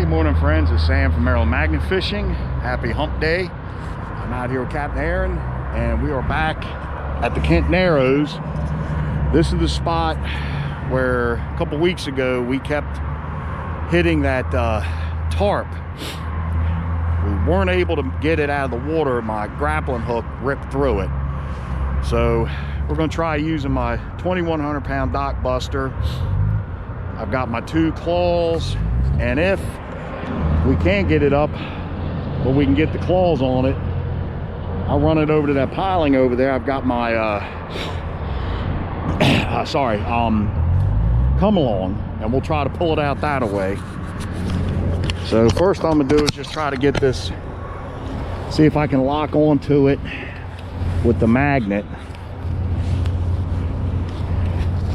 Good morning, friends. It's Sam from Maryland Magnet Fishing. Happy hump day. I'm out here with Captain Aaron, and we are back at the Kent Narrows. This is the spot where a couple weeks ago we kept hitting that tarp. We weren't able to get it out of the water. My grappling hook ripped through it. So we're going to try using my 2,100 pound dock buster. I've got my 2 claws, and if we can't get it up, but we can get the claws on it, I'll run it over to that piling over there. I've got my come along, and we'll try to pull it out that way. So first I'm gonna do is just try to get this, see if I can lock onto it with the magnet,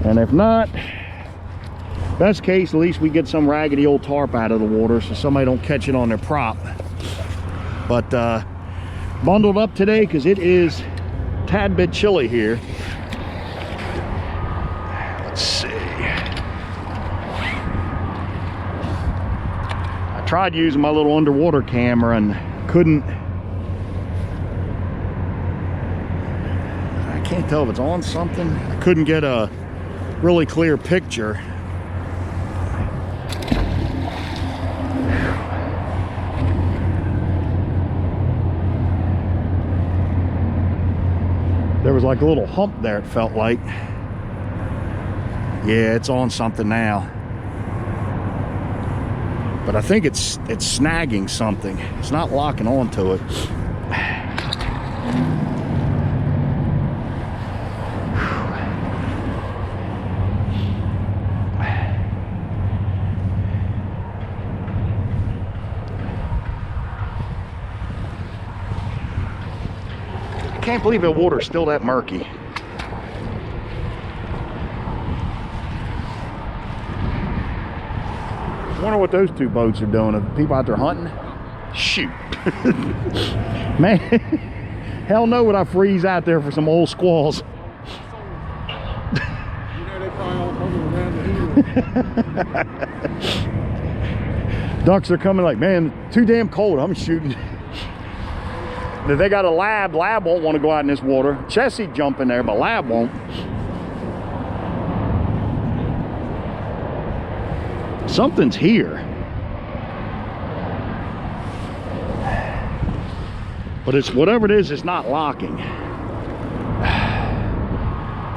and if not, best case, at least we get some raggedy old tarp out of the water so somebody don't catch it on their prop. But bundled up today because it is a tad bit chilly here. Let's see. I tried using my little underwater camera and couldn't. I can't tell if it's on something. I couldn't get a really clear picture. There was like a little hump there, it felt like. Yeah, it's on something now. But I think it's snagging something. It's not locking onto it. I can't believe the water's still that murky. I wonder what those 2 boats are doing. Are people out there hunting? Shoot. Man, hell no would I freeze out there for some old squalls. You know they probably all huddle around the hill. Ducks are coming like, man, too damn cold, I'm shooting. If they got a lab won't want to go out in this water. Chessie jump in there, but lab won't. Something's here. But it's whatever it is, it's not locking.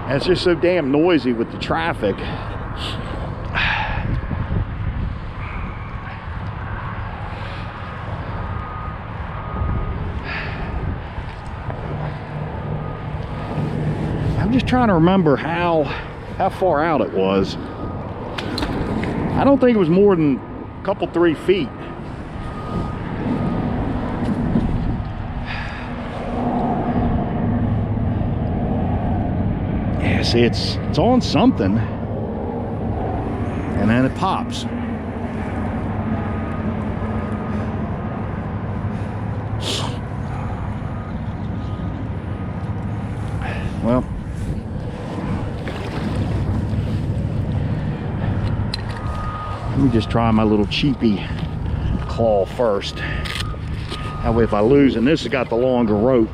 And it's just so damn noisy with the traffic. I'm just trying to remember how far out it was. I don't think it was more than a couple, 3 feet. Yeah, see, it's on something, and then it pops. Well, let me just try my little cheapy claw first. That way if I lose, and this has got the longer rope.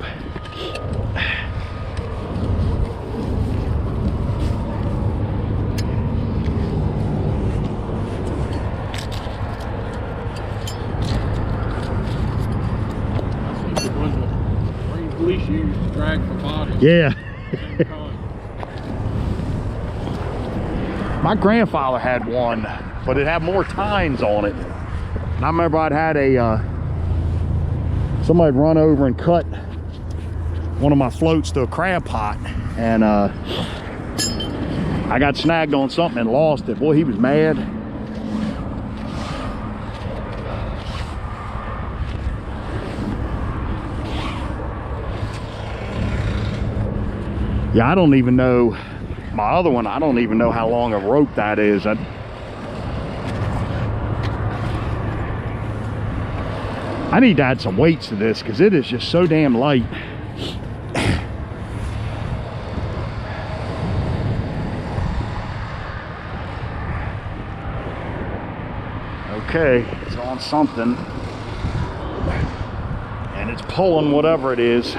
Police use to drag for bodies. Yeah. My grandfather had one, but it had more tines on it. And I remember I'd had somebody run over and cut one of my floats to a crab pot, and I got snagged on something and lost it. Boy, he was mad. Yeah, I don't even know. My other one, I don't even know how long a rope that is. I need to add some weights to this because it is just so damn light. Okay, it's on something. And it's pulling whatever it is.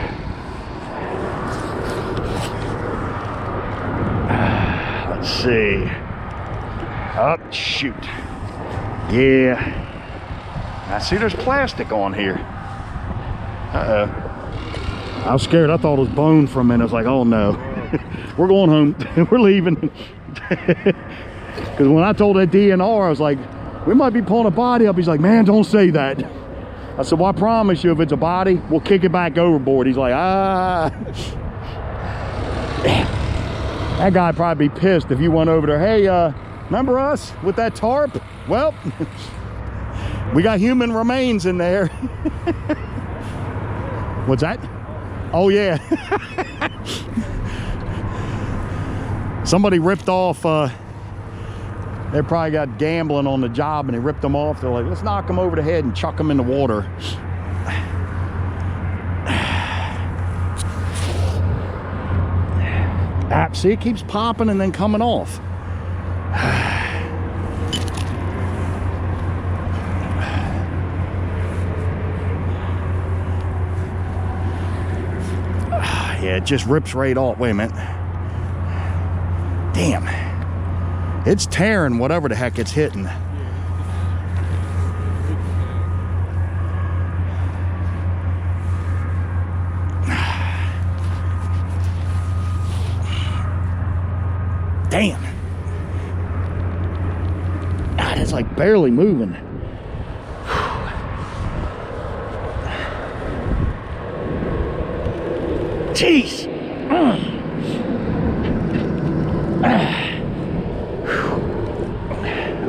Let's see. Oh, shoot. Yeah. I see there's plastic on here. Uh-oh. I was scared. I thought it was bone for a minute. I was like, oh no. We're going home. We're leaving. Because when I told that DNR, I was like, we might be pulling a body up. He's like, man, don't say that. I said, well, I promise you, if it's a body, we'll kick it back overboard. He's like, ah. That guy'd probably be pissed if you went over there. Hey, remember us with that tarp? Well, we got human remains in there. What's that? Oh, yeah. Somebody ripped off, they probably got gambling on the job and they ripped them off. They're like, let's knock them over the head and chuck them in the water. See, it keeps popping and then coming off. Yeah, it just rips right off. Wait a minute. Damn. It's tearing whatever the heck it's hitting. Damn. God, it's like barely moving. Jeez.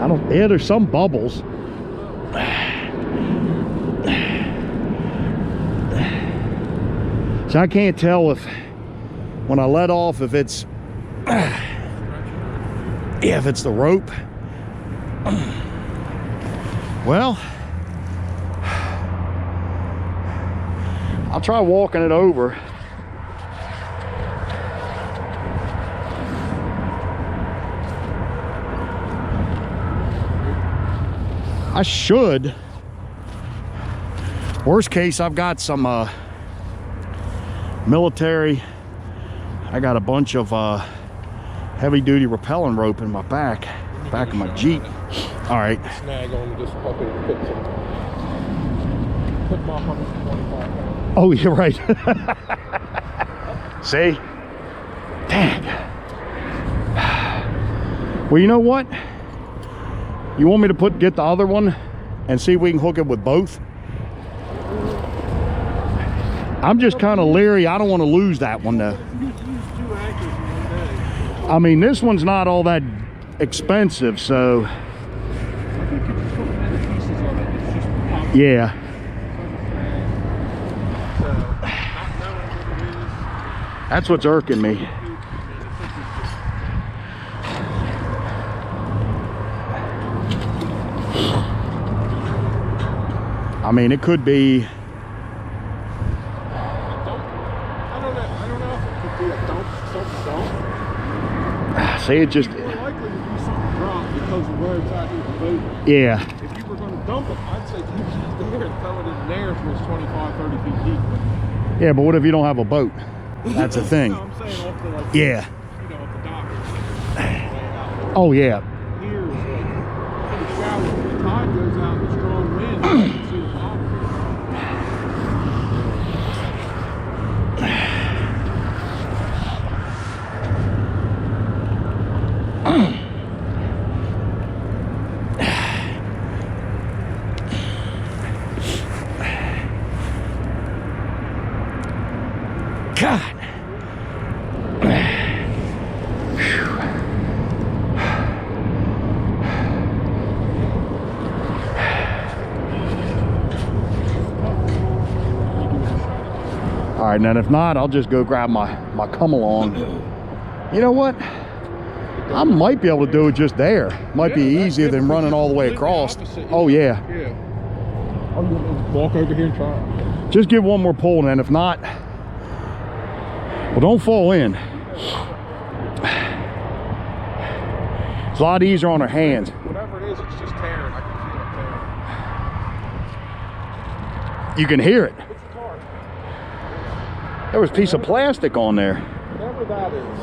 I don't, yeah, there's some bubbles. So I can't tell if, when I let off, if it's, yeah, if it's the rope. Well, I'll try walking it over. I should. Worst case, I've got some military. I got a bunch of heavy-duty rappelling rope in my back of my Jeep. All right. Snag on this puppy and put my 125 pounds. Oh, you're right. See? Dang. Well, you know what? You want me to get the other one and see if we can hook it with both? I'm just kind of leery. I don't want to lose that one though. I mean, this one's not all that expensive, so yeah. That's what's irking me. I mean, it could be. I don't know if it could be a dump, something dump. See, it just. It's more likely to be something drop because of where it's at in the boat. Yeah. If you were going to dump it, I'd say keep it there and throw it in there if it's 25, 30 feet deep. Yeah, but what if you don't have a boat? That's the thing. No, I'm saying off the, like, yeah. You know, off the dock. Oh, yeah. Here is like, in the shower, when the tide goes out and the strong wind, you can see the bottom. God. All right, and if not, I'll just go grab my come along. You know what? I might be able to do it just there. Might be easier than running all the way across. Oh yeah. Yeah. I'm gonna walk over here and try it. Just give one more pull, and then if not, well, don't fall in. It's a lot easier on our hands. Whatever it is, it's just tearing. I can feel it tearing. You can hear it. What's the tarp? There was a piece of plastic on there. Whatever that is.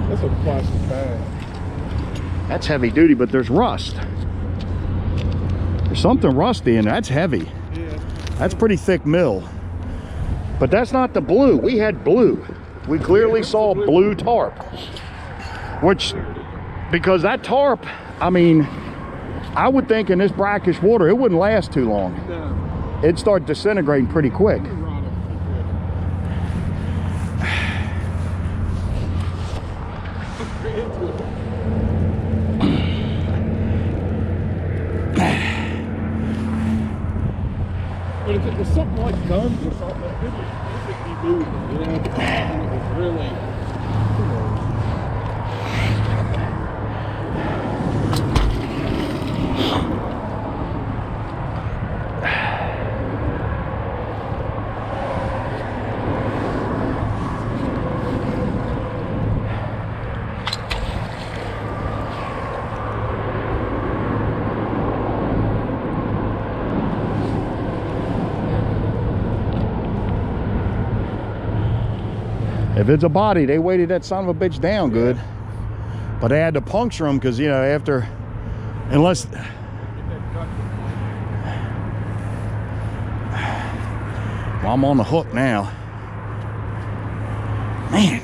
That's a plastic bag. That's heavy duty, but there's rust. There's something rusty in there. That's heavy. Yeah. That's pretty thick mill. But that's not the blue. We had blue. We clearly saw blue tarp. Which, because that tarp, I mean, I would think in this brackish water, it wouldn't last too long. No. It'd start disintegrating pretty quick. But if it was something like guns or something, it would be moving, you know? It was really, If it's a body, they weighted that son of a bitch down good. But they had to puncture them because, you know, after, unless... Well, I'm on the hook now. Man.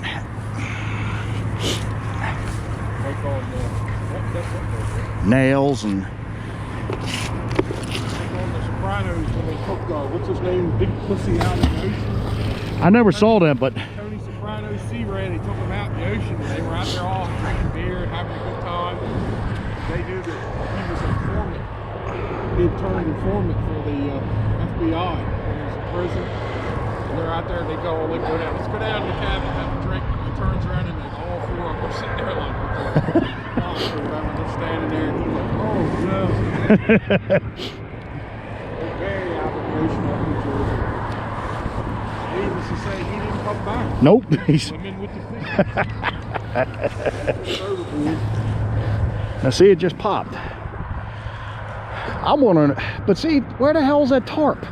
Nails and... What's his name? Big Pussy out in the ocean. I never saw them, but... Tony Soprano Sea Ray, they took him out in the ocean and they were out there all drinking beer and having a good time. They knew that he was an informant. He had turned informant for the FBI when he was in prison. And they're out there and they go down. Let's go down to the cabin and have a drink. And he turns around and like all four of them are sitting there like they're standing there and he's like, oh no. They're very out of the ocean up in Jersey. Needless to say, he didn't come back. Nope. He's... I'm in with the fish. Overboard. Now see, it just popped. I'm wondering, but see, where the hell's that tarp?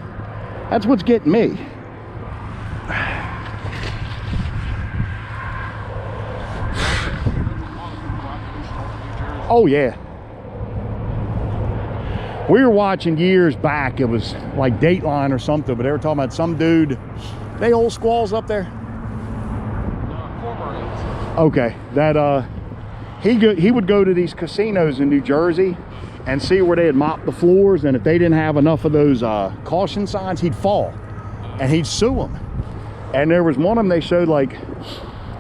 That's what's getting me. Oh yeah. We were watching years back, it was like Dateline or something, but they were talking about some dude. They old squalls up there? Okay, that he would go to these casinos in New Jersey and see where they had mopped the floors, and if they didn't have enough of those caution signs, he'd fall and he'd sue them. And there was one of them they showed, like,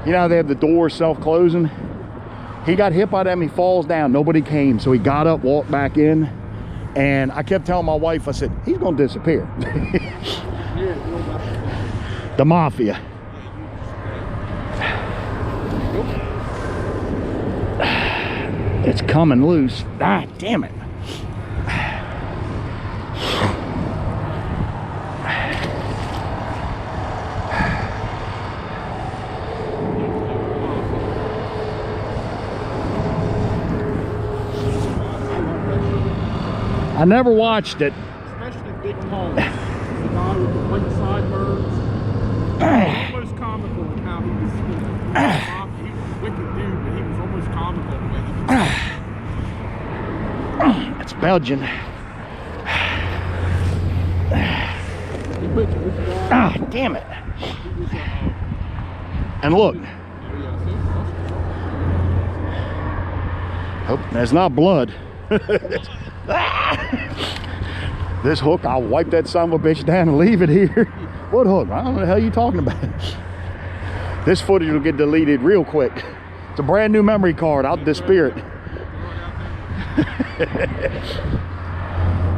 you know, they have the doors self-closing. He got hit by them, he falls down, nobody came, so he got up, walked back in, and I kept telling my wife, I said, he's gonna disappear. The mafia. It's coming loose. Ah, damn it. I never watched it. Especially big ponds. The guy with the white sideburns. Almost comical in how he was, you know, he was a wicked dude, but he was almost comical the way he was. It's Belgian. Ah, damn it. And look. Oh, that's not blood. This hook, I'll wipe that son of a bitch down and leave it here. What hook? I don't know the hell you talking about. This footage will get deleted real quick. It's a brand new memory card. I'll disappear it.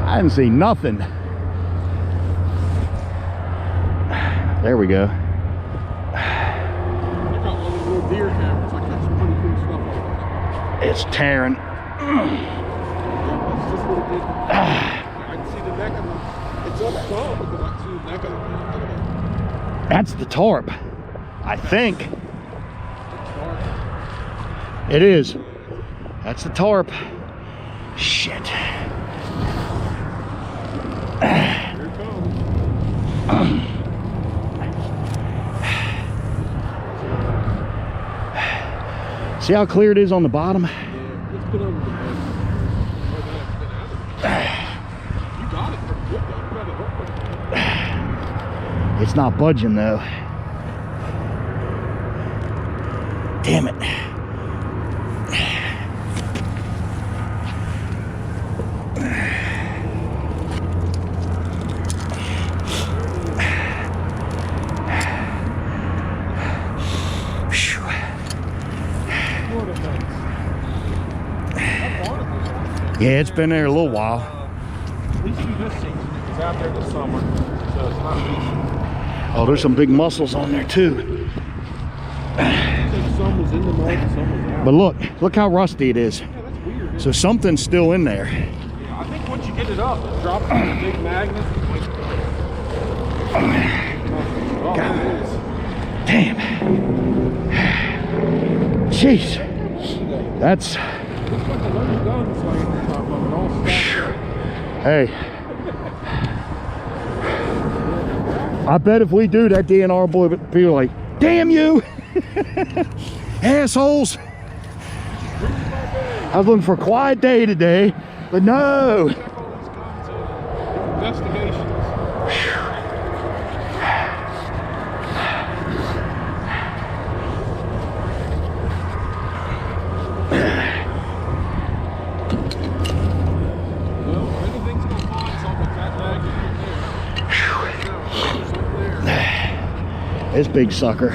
I didn't see nothing. There we go. I got one of those little deer cameras. I got some pretty cool stuff on that. It's tearing. Yeah, that's just what it did. I can see the neck of it. It's up tall because I can see the neck of it. Look at that. That's the tarp, I think. It is. That's the tarp. Shit. Here it comes. See how clear it is on the bottom? Yeah, let's put over the boat. You got it pretty good though. You got it. It's not budging though. Damn it. Yeah, it's been there a little while. At least through this season, it was out there this summer, so it's not recent. Oh, there's some big mussels on there too. Some was in the mud and some was out. But look how rusty it is. Yeah, that's weird. So something's still in there. Yeah, I think once you get it up, it drops in a big magnet. Oh, God. there it is. Damn. Jeez. That's... Looks like a loaded gun laying on top of it, all stacked up. Hey. I bet if we do, that DNR boy would be like, damn you! Assholes! I was looking for a quiet day today, but no! Check all these guns in investigations. Well, if anything's gonna find something, that magnet right there. This big sucker.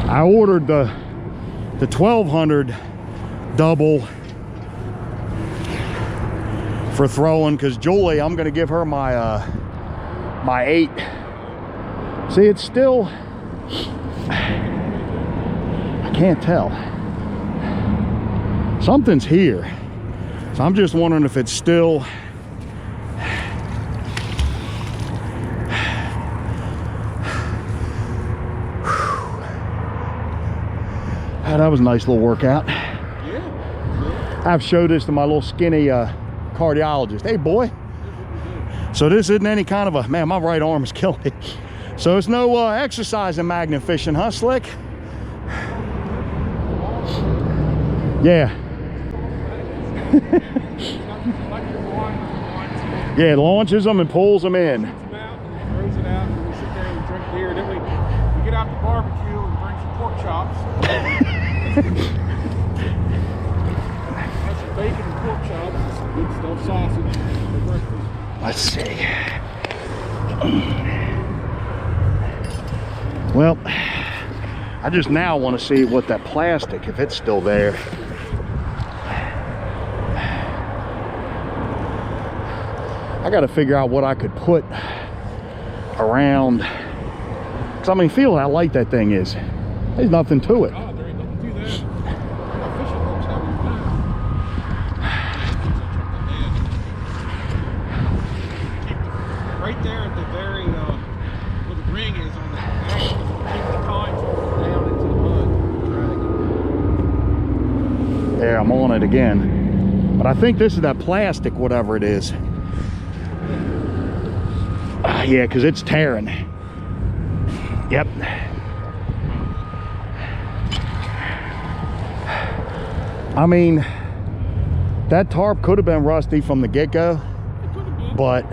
I ordered the 1200 double for throwing because Julie, I'm gonna give her my my 8. See, it's still, I can't tell. Something's here. So I'm just wondering if it's still. Oh, that was a nice little workout. Yeah. I've showed this to my little skinny cardiologist. Hey, boy. So this isn't any kind of a, man, my right arm is killing me. So it's no exercise in magnet fishing, huh, Slick? Yeah. Yeah, it launches them and pulls them in. Throws it out, and we sit there and drink beer. Then we get out the barbecue and bring some pork chops. That's some bacon and pork chops and some good stuff, sausage for breakfast. Let's see. Well, I just now want to see what that plastic, if it's still there. I got to figure out what I could put around. Cause I mean, feel how light that thing is. There's nothing to it. Oh, there ain't nothing to that. Fishing hooks have you done. Right there at the very, where the ring is on the angle, keep the tines down into the mud. There, I'm on it again. But I think this is that plastic, whatever it is. Yeah, because it's tearing. Yep. I mean, that tarp could have been rusty from the get-go, but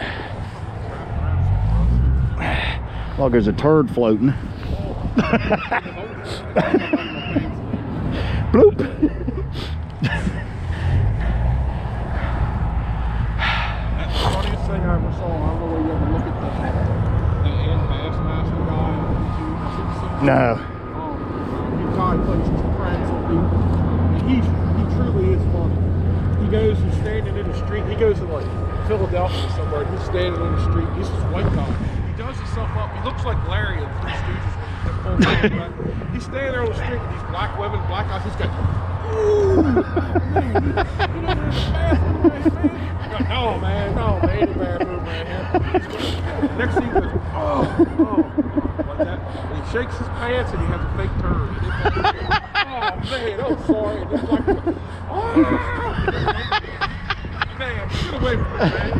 look, there's a turd floating. Bloop. That's the funniest thing I ever saw. I don't know where you ever look at that Bassmaster guy on YouTube. No. He plays his pranks on people. And he truly is funny. He goes and standing in the street. He goes to like Philadelphia somewhere. He's standing on the street. He's this white guy. He does himself up. He looks like Larry in Three Stooges when he pulls back. He's standing there on the street with these black women, black guys. He's got, ooh, man, you know, there's a bathroom right here, man. No, man, ain't a bathroom right here. Next thing he goes, oh, like that. And he shakes his pants and he has a fake turd. Oh, man, I'm sorry. And it's like, oh, man, get away from me, man.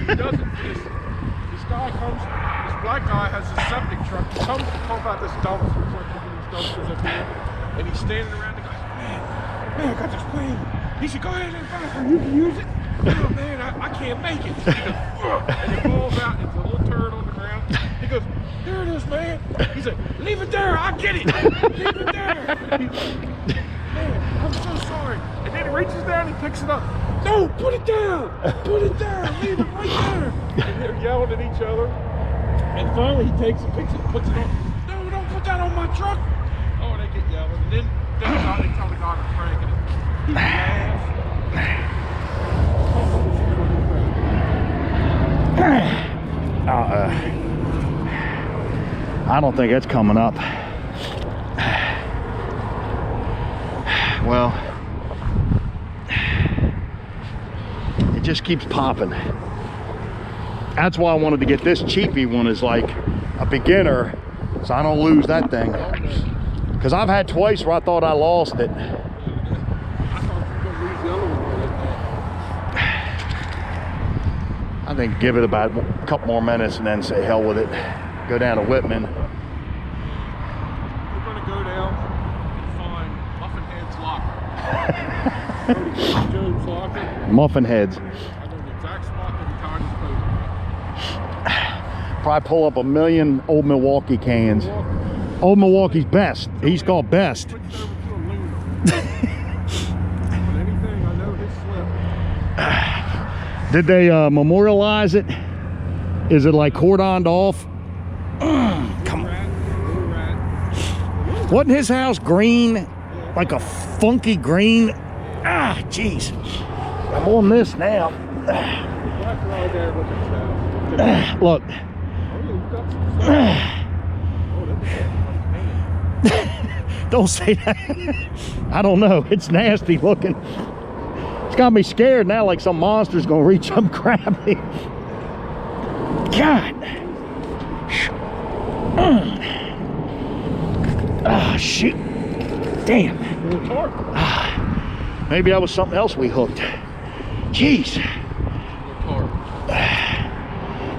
He doesn't. This guy comes. This black guy has a septic truck. He comes to pump out this dumpster. It's like these dumpsters up here, and he's standing around. The guy, man, I got this plane. He said, go ahead and buy it. You can use it. Oh man, I can't make it. He goes, and it falls out. It's a little turd on the ground. He goes, there it is, man. He said, leave it there. I'll get it. Leave it there. Man, I'm so sorry. And then he reaches down and picks it up. No, put it down. Put it there. Leave it right there. And they're yelling at each other. And finally he takes it, picks it, puts it on. No, don't put that on my truck. Oh, they get yelling. And then they tell the guy to crank it. He laughs. I don't think it's coming up. Well, it just keeps popping. That's why I wanted to get this cheapy one as like a beginner, so I don't lose that thing. Because I've had twice where I thought I lost it. I think give it about a couple more minutes and then say hell with it. Go down to Whitman. We're going to go down and find Muffin Head's locker. Go to Joe's locker. Muffin Heads. I know the exact spot that the tire is supposed to be. Probably pull up a million Old Milwaukee cans. Old Milwaukee's best. He's called best. Switched over to aluminum. On anything, I know his slip. Did they memorialize it? Is it like cordoned off? Come on. Wasn't his house green? Like a funky green? Ah, jeez. I'm on this now. Look. Don't say that. I don't know. It's nasty looking. It's got me scared now, like some monster's gonna reach up and grab me. God. Ah, shoot. Damn. Maybe that was something else we hooked. Jeez.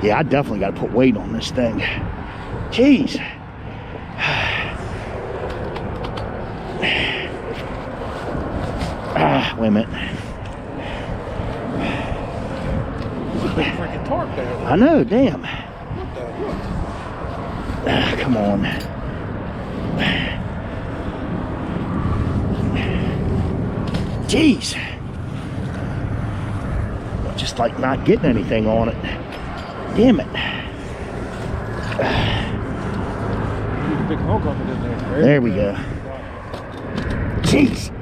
Yeah, I definitely got to put weight on this thing. Jeez. Wait a minute. Freaking tarp there. I know, damn. What the? Come on. Jeez. Just like not getting anything on it. Damn it. Big hunk of it in there. There we go. Jeez.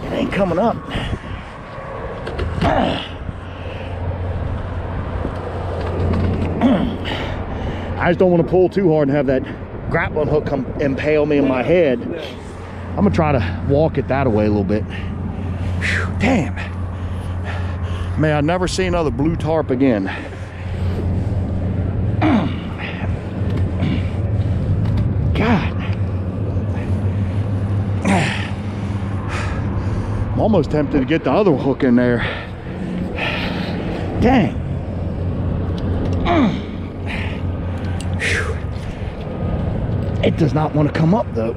It ain't coming up. I just don't want to pull too hard and have that grappling hook come impale me in my head. I'm gonna try to walk it that way a little bit. Whew, damn. May I never see another blue tarp again. God. I'm almost tempted to get the other hook in there. Dang. It does not want to come up though.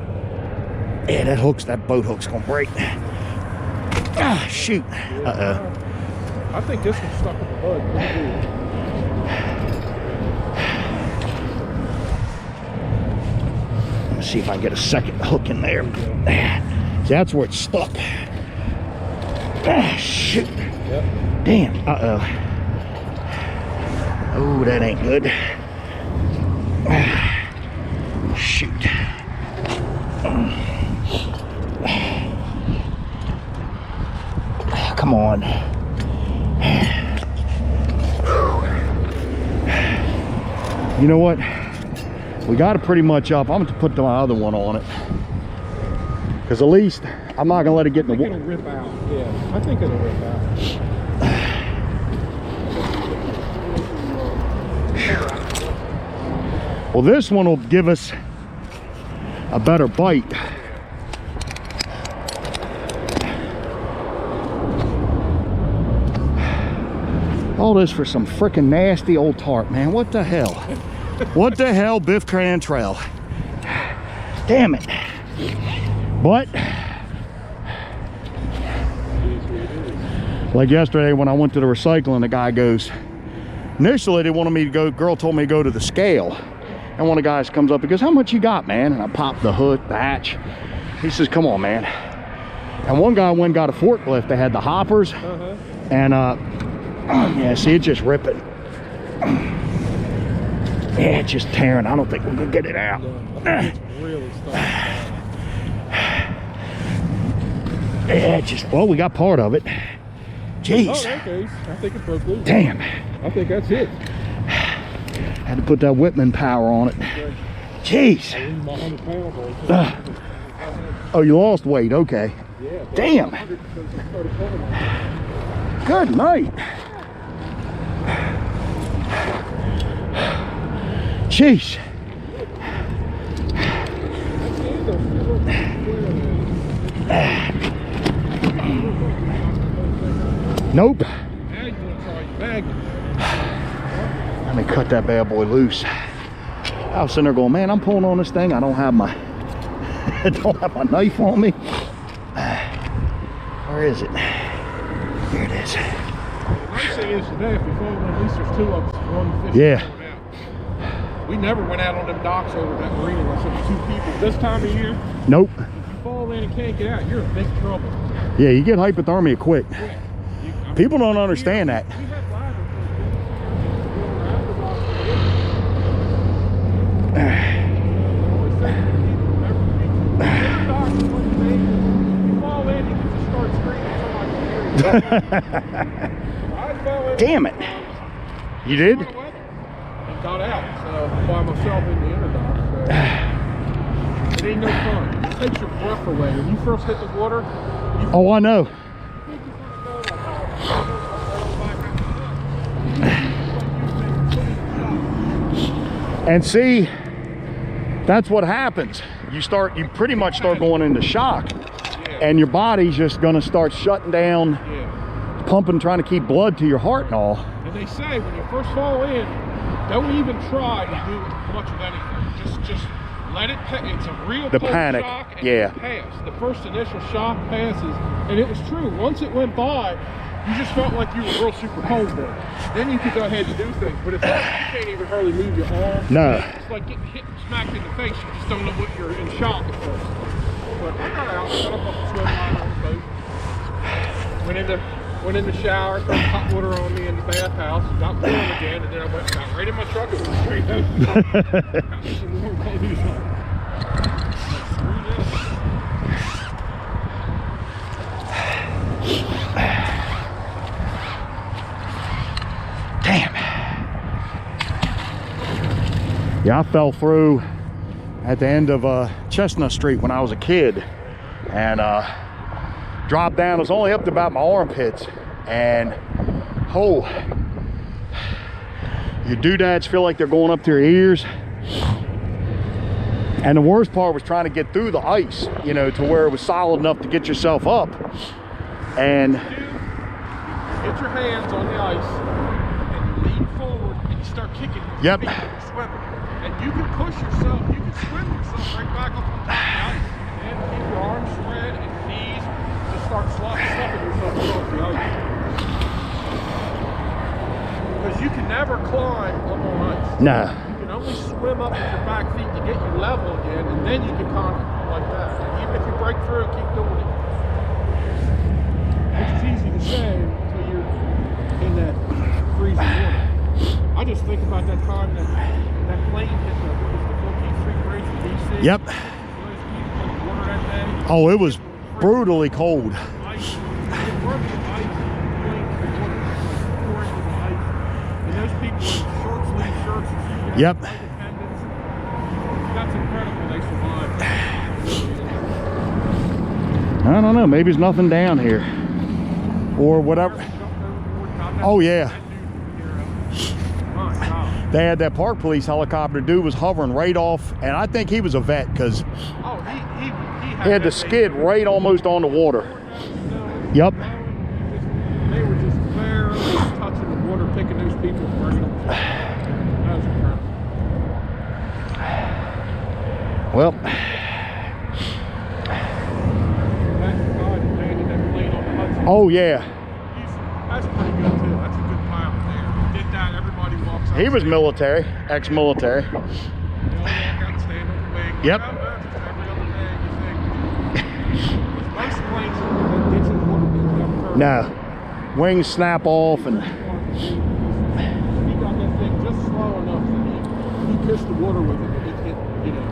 Yeah, that boat hook's gonna break. Ah, shoot. Uh-oh. I think this one's stuck in the hood. Let's see if I can get a second hook in there. See, that's where it's stuck. Ah, shoot. Yep. Damn. Uh-oh. Oh, that ain't good. Ah, shoot. Come on. You know what? We got it pretty much up. I'm going to put my other one on it. Because at least I'm not going to let it get in the water. It'll rip out. Yeah, I think it'll rip out. Well, this one will give us a better bite. All this for some freaking nasty old tarp, man. What the hell? What the hell, Biff Cantrell? Damn it. But like yesterday when I went to the recycling, the guy goes, initially they wanted me to go, girl told me to go to the scale. And one of the guys comes up and goes, how much you got, man? And I popped the hood, the hatch. He says, come on, man. And one guy went and got a forklift. They had the hoppers. And yeah, see, it's just ripping. Yeah, it's just tearing. I don't think we're gonna get it out. It's really starting. Yeah, it just, well, we got part of it. Jeez. Oh, okay. I think it broke loose. Damn. I think that's it. Had to put that Whitman power on it. Jeez. Oh, you lost weight. Okay. Yeah. Damn. Good night. Jeez. Nope. Let me cut that bad boy loose. I was sitting there going, man, I'm pulling on this thing. I don't have my I don't have my knife on me. Where is it? Here it is. The nice thing is today, if you fall in, at least there's two of us one fishing. Yeah. We never went out on them docks over that marina unless there was two people. This time of year, Nope. if you fall in and can't get out, you're in big trouble. Yeah, you get hypothermia quick. Quick. People don't understand that. We had ladders Damn it. You did? And got out, so by myself in the inner dock. So. It ain't no fun. It takes your breath away. When you first hit the water, Oh, I know. And see, that's what happens. You pretty much start going into shock, and your body's just gonna start shutting down, pumping, trying to keep blood to your heart and all. And they say when you first fall in, don't even try to do much of anything. Just let it pass. It's a real cold panic, shock, and yeah. it pass. The first initial shock passes, and it was true. Once it went by, you just felt like you were real super cold there. Then you could go ahead and do things, but it's like you can't even hardly move your arm. No. It's like getting hit and smacked in the face. You just don't know what you're in shock at first. But I got out, got up off the swim line on the boat, went in the shower, threw hot water on me in the bathhouse, got warm again, and then I got right in my truck and went straight home. Got me some warm clothes on. Damn. Yeah, I fell through at the end of Chestnut Street when I was a kid, and dropped down. It was only up to about my armpits, and your doodads feel like they're going up to your ears. And the worst part was trying to get through the ice, you know, to where it was solid enough to get yourself up. And get your hands on the ice and you lean forward and you start kicking with Yep. your feet and swimming. And you can push yourself, you can swim yourself right back up on top of the ice and keep your arms spread and your knees just start stuffing yourself across the ice. Because you can never climb up on ice. nah. You can only swim up with your back feet to get you level again, and then you can climb like that. And even if you break through, keep doing it. Which is easy to say until you're in that freezing water. I just think about that time that plane hit the 14th Street Bridge in DC. Yep. Water that day. Oh, it was brutally cold. Ice. It worked with ice. Planes and water pouring with the ice. And those people in short sleeve shirts and shoes. Yep. Independence. That's incredible. They survived. I don't know, maybe there's nothing down here or whatever. Oh yeah, they had that park police helicopter. Dude was hovering right off, and I think he was a vet because he had to skid right almost on the water. Yep. They were just barely touching the water, thinking those people were bringing them. That was incredible. Well, oh yeah. That's pretty good too. That's a good pile there. Did that, everybody walks out. He was military, ex-military. They all walk out and stand on the wing. Yep. Like, oh, that's just every other day, you think. Most planes that ditch in the water never turn. No. Wings snap off and He got that thing just slow enough that he kissed the water with it, but it hit, you know.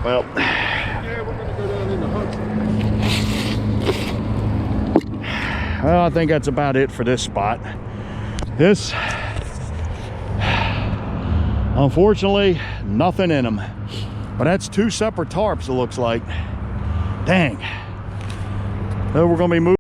well, Yeah, we're gonna go down in the Hudson. well, I think that's about it for this spot. This, unfortunately, nothing in them. But that's 2 separate tarps, it looks like. Dang. So we're gonna be moving.